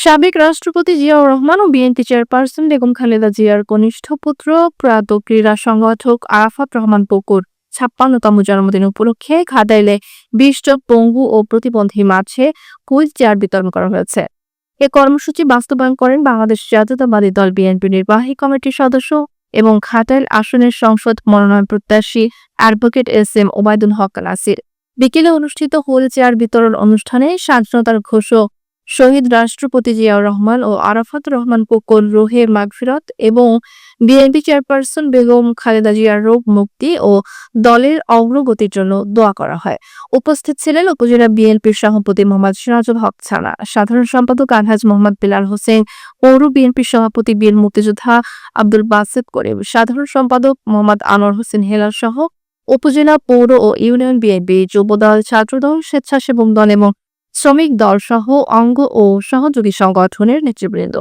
সাবেক রাষ্ট্রপতি জিয়াউর রহমান ও BNP chairperson Begum Khaleda জিয়ার কনিষ্ঠ পুত্র প্রয়াত ক্রীড়া সংগঠক আরাফাত রহমান পকুর ৫৬তম জন্মদিন উপলক্ষে ঘাটাইলে ২০ জন পঙ্গু ও প্রতিবন্ধী মাঝে কুইজ চেয়ার বিতরণ করা হয়েছে। এ কর্মসূচি বাস্তবায়ন করেন বাংলাদেশ জাতীয়তাবাদী দল বিএনপি নির্বাহী কমিটির সদস্য এবং ঘাটাইল আসনের সংসদ মনোনয়ন প্রত্যাশী অ্যাডভোকেট এস এম ওবায়দুল হক নাসির। বিকেলে অনুষ্ঠিত হুইল চেয়ার বিতরণ অনুষ্ঠানে স্বাধীনতার ঘোষক শহীদ রাষ্ট্রপতি জিয়াউর রহমান ও আরাফাত রহমান কোকর রুহের মাগফিরাত এবং বিএনপি চেয়ারপারসন বেগম খালেদা জিয়ার রোগ মুক্তি ও দলের অগ্রগতির জন্য দোয়া করা হয়। উপস্থিত ছিলেন উপজেলা বিএনপির সভাপতি মোহাম্মদ সিরাজুল হক ছানা, সাধারণ সম্পাদক আলহাজ মোহাম্মদ বিলাল হোসেন, পৌর বিএনপির সভাপতি বীর মুক্তিযোদ্ধা আব্দুল বাসেত করিম, সাধারণ সম্পাদক মোহাম্মদ আনোয়ার হোসেন হেলাল সহ উপজেলা, পৌর ও ইউনিয়ন বিএনপি, যুবদল, ছাত্রদল, স্বেচ্ছাসেবক দল এবং শ্রমিক দল সহ অঙ্গ ও সহযোগী সংগঠনের নেতৃবৃন্দ।